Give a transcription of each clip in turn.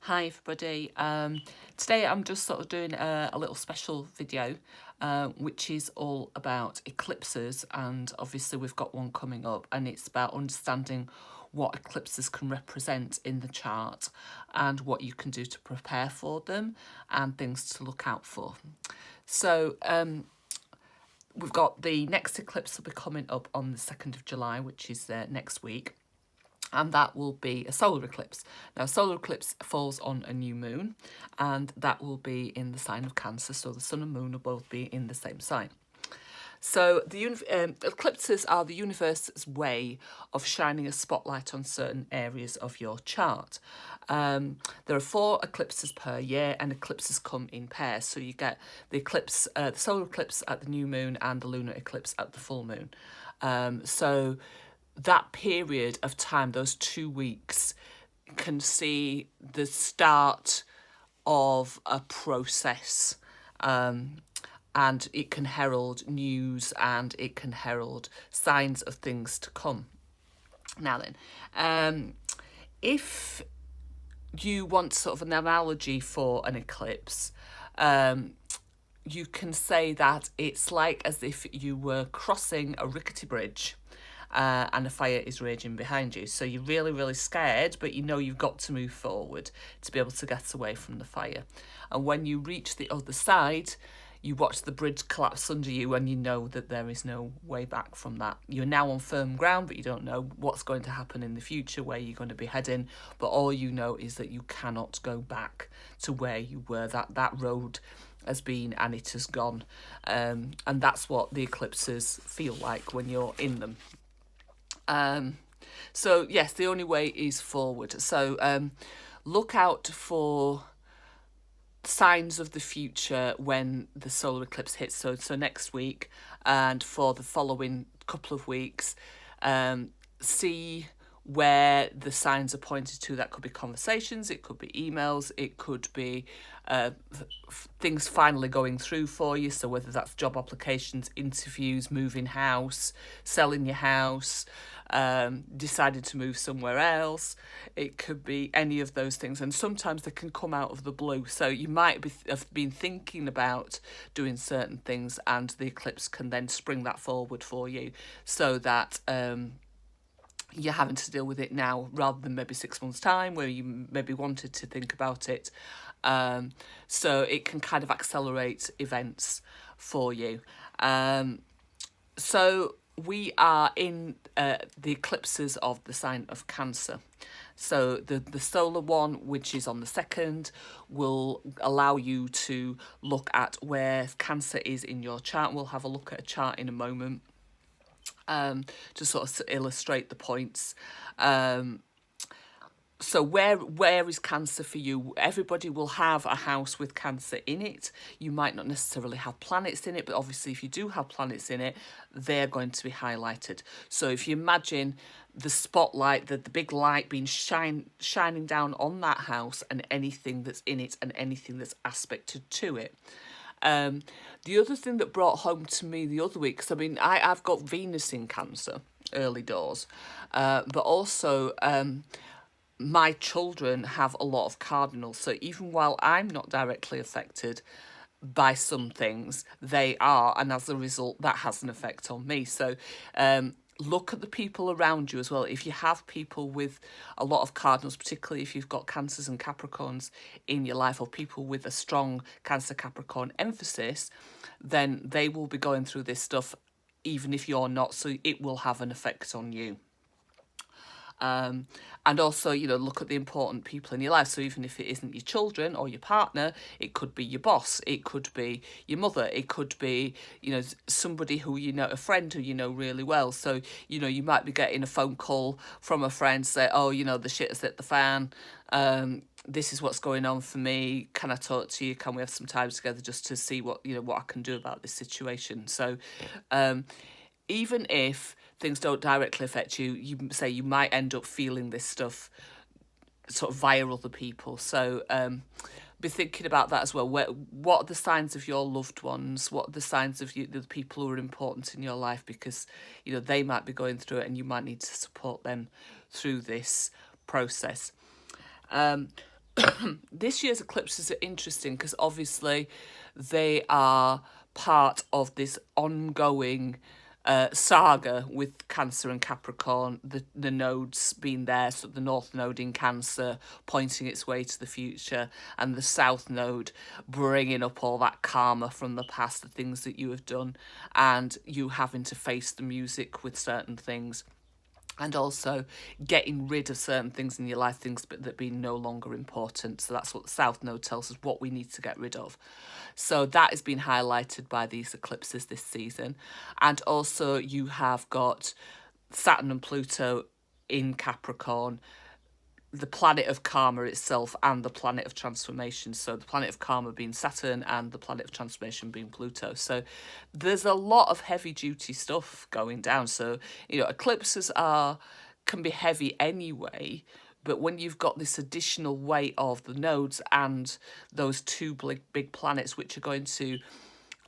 Hi everybody. Today I'm just sort of doing a little special video which is all about eclipses, and obviously we've got one coming up, and it's about understanding what eclipses can represent in the chart and what you can do to prepare for them and things to look out for. So we've got the next eclipse will be coming up on the 2nd of July, which is next week. And that will be a solar eclipse. Now, solar eclipse falls on a new moon, and that will be in the sign of Cancer, so the sun and moon will both be in the same sign. So the eclipses are the universe's way of shining a spotlight on certain areas of your chart. There are 4 eclipses per year, and eclipses come in pairs. So you get the eclipse, the solar eclipse at the new moon, and the lunar eclipse at the full moon. So that period of time, those 2 weeks, can see the start of a process, and it can herald news, and it can herald signs of things to come. Now then, if you want sort of an analogy for an eclipse, you can say that it's like as if you were crossing a rickety bridge and a fire is raging behind you. So you're really, really scared, but you know you've got to move forward to be able to get away from the fire. And when you reach the other side, you watch the bridge collapse under you, and you know that there is no way back from that. You're now on firm ground, but you don't know what's going to happen in the future, where you're going to be heading. But all you know is that you cannot go back to where you were. That road has been, and it has gone. And that's what the eclipses feel like when you're in them. So yes, the only way is forward. So look out for signs of the future when the solar eclipse hits. So next week, and for the following couple of weeks, see where the signs are pointed to. That could be conversations, it could be emails, it could be things finally going through for you. So whether that's job applications, interviews, moving house, selling your house, decided to move somewhere else, it could be any of those things. And sometimes they can come out of the blue. So you might have been thinking about doing certain things, and the eclipse can then spring that forward for you, so that you're having to deal with it now rather than maybe 6 months' time, where you maybe wanted to think about it. So it can kind of accelerate events for you. So we are in the eclipses of the sign of Cancer. So the solar one, which is on the 2nd, will allow you to look at where Cancer is in your chart. We'll have a look at a chart in a moment to sort of illustrate the points. So where is Cancer for you? Everybody will have a house with Cancer in it. You might not necessarily have planets in it, but obviously if you do have planets in it, they're going to be highlighted. So if you imagine the spotlight, the big light being shining down on that house and anything that's in it and anything that's aspected to it. The other thing that brought home to me the other week, because I mean, I've got Venus in Cancer, early doors, but also my children have a lot of cardinals. So even while I'm not directly affected by some things, they are, and as a result, that has an effect on me. So look at the people around you as well. If you have people with a lot of cardinals, particularly if you've got Cancers and Capricorns in your life, or people with a strong Cancer Capricorn emphasis, then they will be going through this stuff even if you're not, so it will have an effect on you. And also, you know, look at the important people in your life. So even if it isn't your children or your partner, it could be your boss, it could be your mother, it could be, you know, somebody who you know, a friend who you know really well. So, you know, you might be getting a phone call from a friend, say, oh, you know, the shit has hit the fan. This is what's going on for me. Can I talk to you? Can we have some time together just to see what, you know, what I can do about this situation? So, even if things don't directly affect you, you say you might end up feeling this stuff sort of via other people. So be thinking about that as well. What are the signs of your loved ones? What are the signs of the people who are important in your life? Because, you know, they might be going through it, and you might need to support them through this process. This year's eclipses are interesting because obviously they are part of this ongoing saga with Cancer and Capricorn, the nodes being there, so the North Node in Cancer pointing its way to the future, and the South Node bringing up all that karma from the past, the things that you have done, and you having to face the music with certain things. And also getting rid of certain things in your life, things that be no longer important. So that's what the South Node tells us, what we need to get rid of. So that has been highlighted by these eclipses this season. And also you have got Saturn and Pluto in Capricorn, the planet of karma itself and the planet of transformation. So the planet of karma being Saturn and the planet of transformation being Pluto. So there's a lot of heavy duty stuff going down. So, eclipses can be heavy anyway, but when you've got this additional weight of the nodes and those two big planets which are going to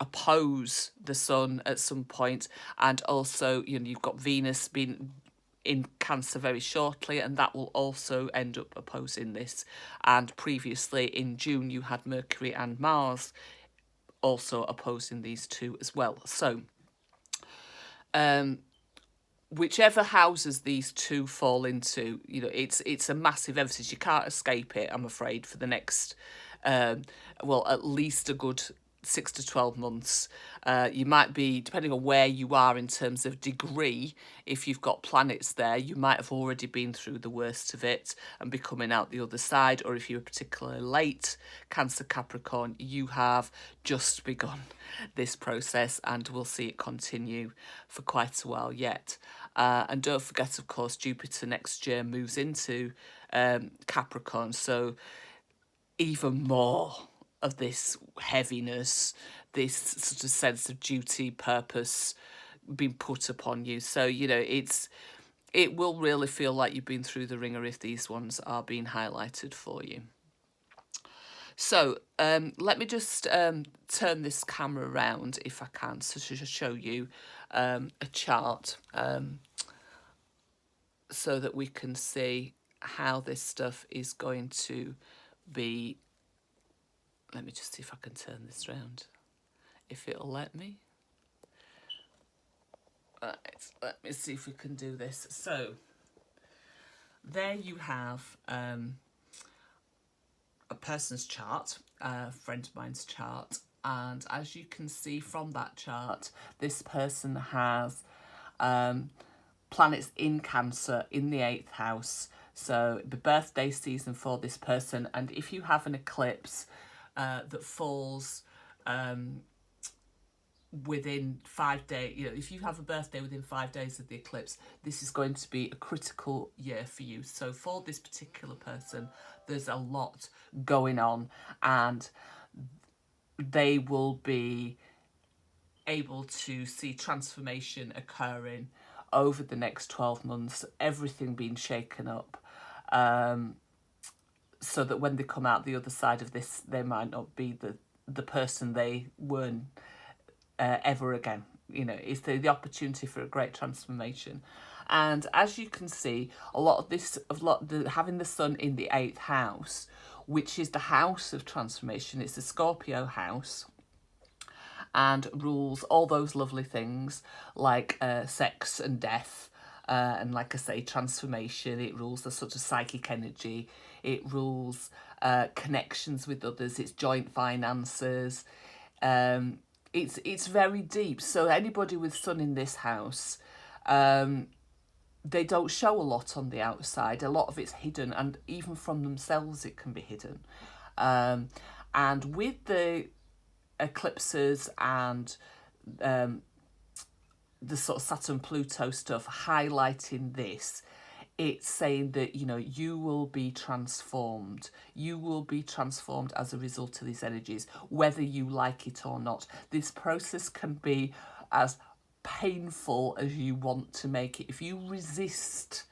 oppose the sun at some point, and also you've got Venus being in Cancer very shortly, and that will also end up opposing this. And previously in June you had Mercury and Mars also opposing these two as well. So whichever houses these two fall into, it's a massive emphasis. You can't escape it, I'm afraid, for the next at least a good 6 to 12 months. You might be, depending on where you are in terms of degree, if you've got planets there, you might have already been through the worst of it and be coming out the other side. Or if you're particularly late, Cancer, Capricorn, you have just begun this process and we'll see it continue for quite a while yet. And don't forget, of course, Jupiter next year moves into Capricorn, so even more of this heaviness, this sort of sense of duty, purpose being put upon you. So, it will really feel like you've been through the ringer if these ones are being highlighted for you. So let me just turn this camera around if I can, so to show you a chart so that we can see how this stuff is going to be. Let me just see if I can turn this round, if it'll let me. Right, let me see if we can do this. So there you have a person's chart, a friend of mine's chart, and as you can see from that chart, this person has planets in Cancer in the 8th house. So the birthday season for this person, and if you have an eclipse that falls within 5 days, if you have a birthday within 5 days of the eclipse, this is going to be a critical year for you. So for this particular person, there's a lot going on, and they will be able to see transformation occurring over the next 12 months, everything being shaken up, so that when they come out the other side of this, they might not be the person they weren't ever again. It's the opportunity for a great transformation. And as you can see, having the sun in the 8th house, which is the house of transformation, it's the Scorpio house, and rules all those lovely things like sex and death, and like I say, transformation. It rules the sort of psychic energy. It rules connections with others. It's joint finances. It's very deep. So anybody with sun in this house, they don't show a lot on the outside. A lot of it's hidden, and even from themselves it can be hidden. And with the eclipses and the sort of Saturn-Pluto stuff highlighting this, it's saying that, you will be transformed. You will be transformed as a result of these energies, whether you like it or not. This process can be as painful as you want to make it. If you resist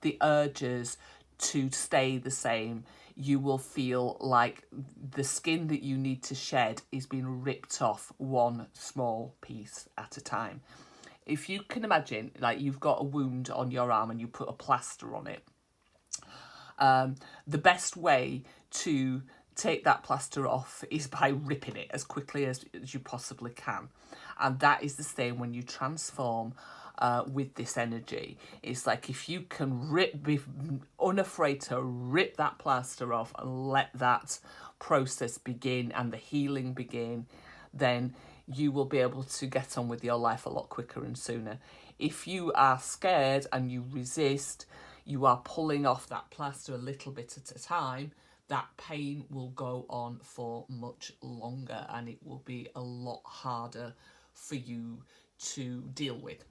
the urges to stay the same, you will feel like the skin that you need to shed is being ripped off one small piece at a time. If you can imagine, like you've got a wound on your arm and you put a plaster on it, the best way to take that plaster off is by ripping it as quickly as you possibly can. And that is the same when you transform with this energy. It's like if you can be unafraid to rip that plaster off and let that process begin and the healing begin, then you will be able to get on with your life a lot quicker and sooner. If you are scared and you resist, you are pulling off that plaster a little bit at a time, that pain will go on for much longer and it will be a lot harder for you to deal with.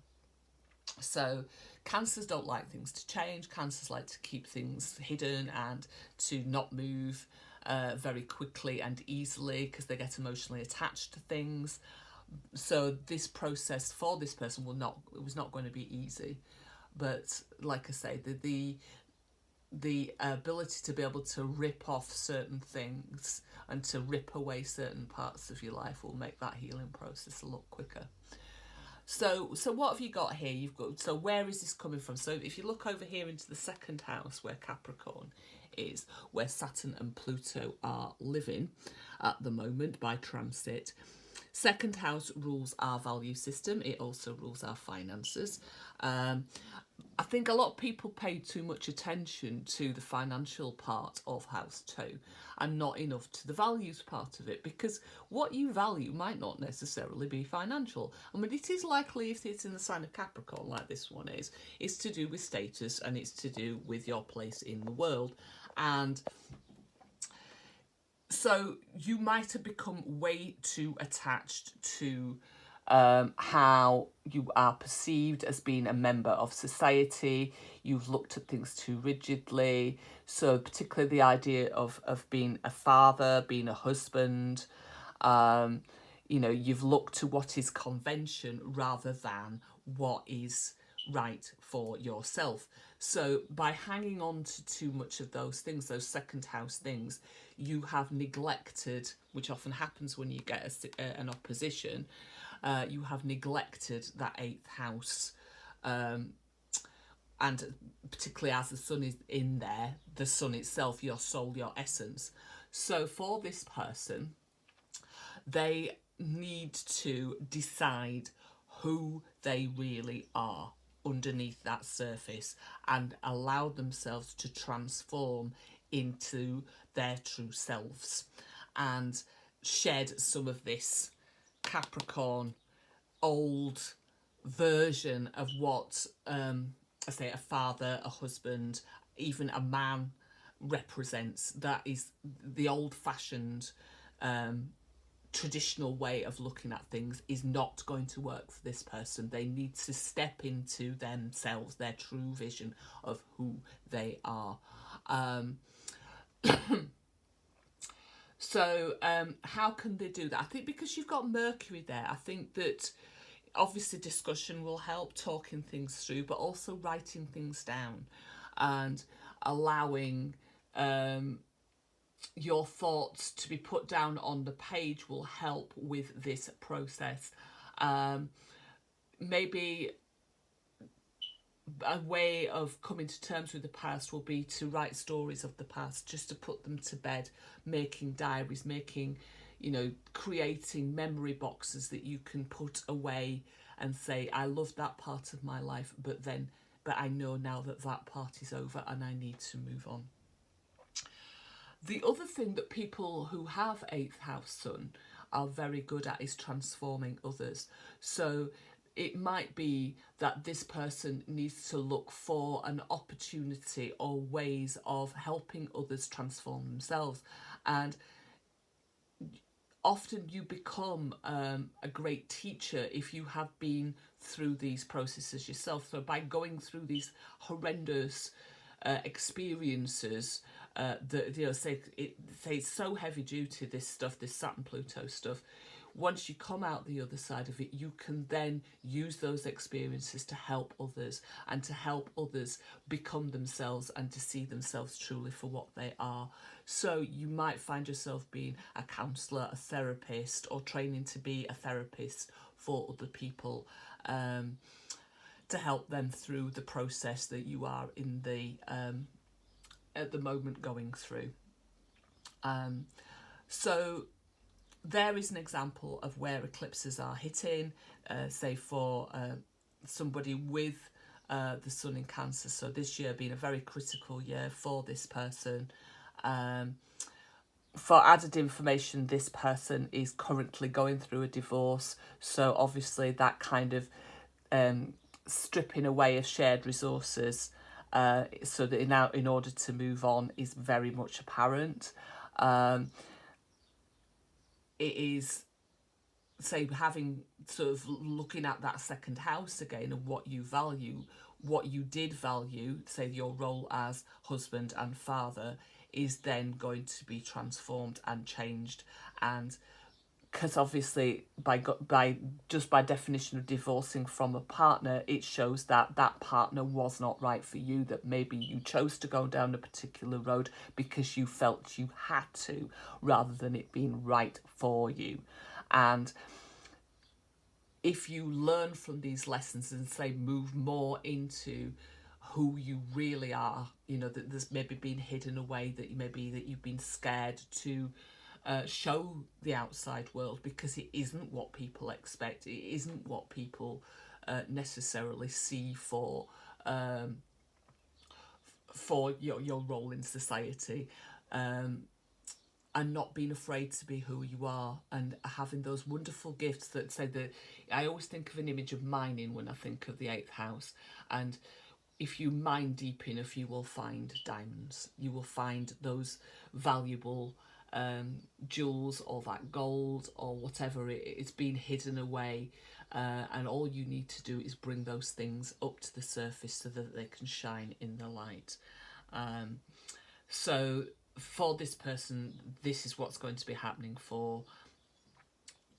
So cancers don't like things to change. Cancers like to keep things hidden and to not move very quickly and easily because they get emotionally attached to things. So this process for this person was not going to be easy. But like I say, the ability to be able to rip off certain things and to rip away certain parts of your life will make that healing process a lot quicker. So what have you got here? You've got, so where is this coming from? So if you look over here into the second house where Capricorn is, where Saturn and Pluto are living at the moment by transit, second house rules our value system. It also rules our finances. I think a lot of people pay too much attention to the financial part of house 2 and not enough to the values part of it, because what you value might not necessarily be financial. I mean, it is likely, if it's in the sign of Capricorn like this one is, it's to do with status and it's to do with your place in the world. And so you might have become way too attached to how you are perceived as being a member of society. You've looked at things too rigidly. So particularly the idea of being a father, being a husband, you know, you've looked to what is convention rather than what is right for yourself. So by hanging on to too much of those things, those second house things, you have neglected, which often happens when you get an opposition, you have neglected that 8th house, and particularly as the sun is in there, the sun itself, your soul, your essence. So for this person, they need to decide who they really are underneath that surface and allow themselves to transform into their true selves and shed some of this Capricorn old version of what I say a father, a husband, even a man represents. That is the old-fashioned traditional way of looking at things is not going to work for this person. They need to step into themselves, their true vision of who they are. So how can they do that? I think because you've got Mercury there, I think that obviously discussion will help, talking things through, but also writing things down and allowing your thoughts to be put down on the page will help with this process. Maybe a way of coming to terms with the past will be to write stories of the past, just to put them to bed, making diaries, making, you know, creating memory boxes that you can put away and say, I loved that part of my life, but I know now that that part is over and I need to move on. The other thing that people who have 8th house sun are very good at is transforming others. So it might be that this person needs to look for an opportunity or ways of helping others transform themselves. And often you become a great teacher if you have been through these processes yourself. So by going through these horrendous experiences that, you know, say it's so heavy duty, this stuff, this Saturn Pluto stuff, once you come out the other side of it, you can then use those experiences to help others and to help others become themselves and to see themselves truly for what they are. So you might find yourself being a counsellor, a therapist, or training to be a therapist for other people, to help them through the process that you are in the at the moment going through. So there is an example of where eclipses are hitting, say for somebody with the sun in Cancer. So this year being a very critical year for this person. For added information, this person is currently going through a divorce. So obviously that kind of stripping away of shared resources so that now in order to move on is very much apparent. It is, say, having sort of looking at that second house again and what you value, what you did value, say your role as husband and father, is then going to be transformed and changed. And because obviously by definition of divorcing from a partner, it shows that that partner was not right for you, that maybe you chose to go down a particular road because you felt you had to, rather than it being right for you. And if you learn from these lessons and say move more into who you really are, you know, that there's maybe been hidden away, that you've been scared to show the outside world because it isn't what people expect, it isn't what people necessarily see for your role in society. And not being afraid to be who you are, and having those wonderful gifts that say that I always think of an image of mining when I think of the 8th house. And if you mine deep enough, you will find diamonds. You will find those valuable jewels, or that gold, or whatever it's been hidden away. And all you need to do is bring those things up to the surface so that they can shine in the light. So for this person, this is what's going to be happening for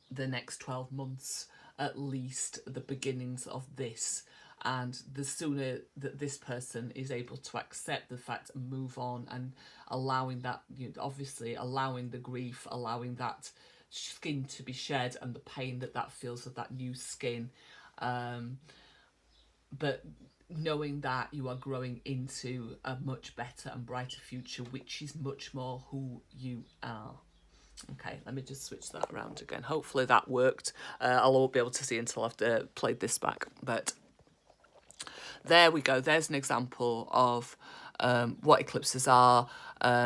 the next 12 months, at least the beginnings of this. And the sooner that this person is able to accept the fact and move on, and allowing that, you know, obviously allowing the grief, allowing that skin to be shed and the pain that feels of that new skin, but knowing that you are growing into a much better and brighter future, which is much more who you are. Okay, let me just switch that around again. Hopefully that worked. I won't be able to see until I've played this back. But there we go. There's an example of what eclipses are.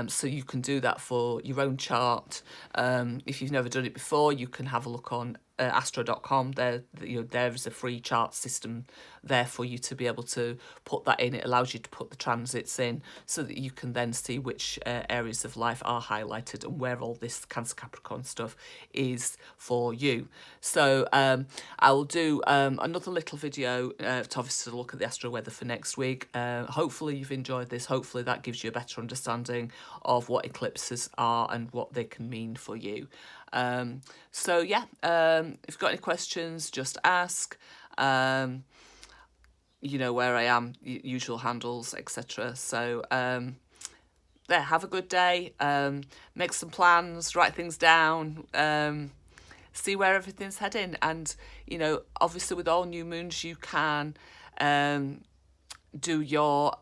So you can do that for your own chart. If you've never done it before, you can have a look on astro.com. There is a free chart system there for you to be able to put that in. It allows you to put the transits in so that you can then see which areas of life are highlighted and where all this Cancer Capricorn stuff is for you. So I will do another little video to obviously look at the astro weather for next week. Hopefully you've enjoyed this. Hopefully that gives you a better understanding of what eclipses are and what they can mean for you. So yeah, if you've got any questions, just ask. You know where I am, usual handles, etc. So there, have a good day. Make some plans, write things down. See where everything's heading. And you know, obviously with all new moons, you can do your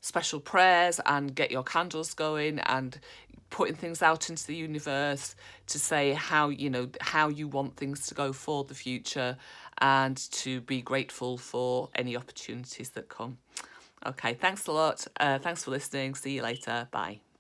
special prayers and get your candles going and putting things out into the universe to say how you want things to go for the future, and to be grateful for any opportunities that come. Okay, thanks a lot. Thanks for listening. See you later. Bye.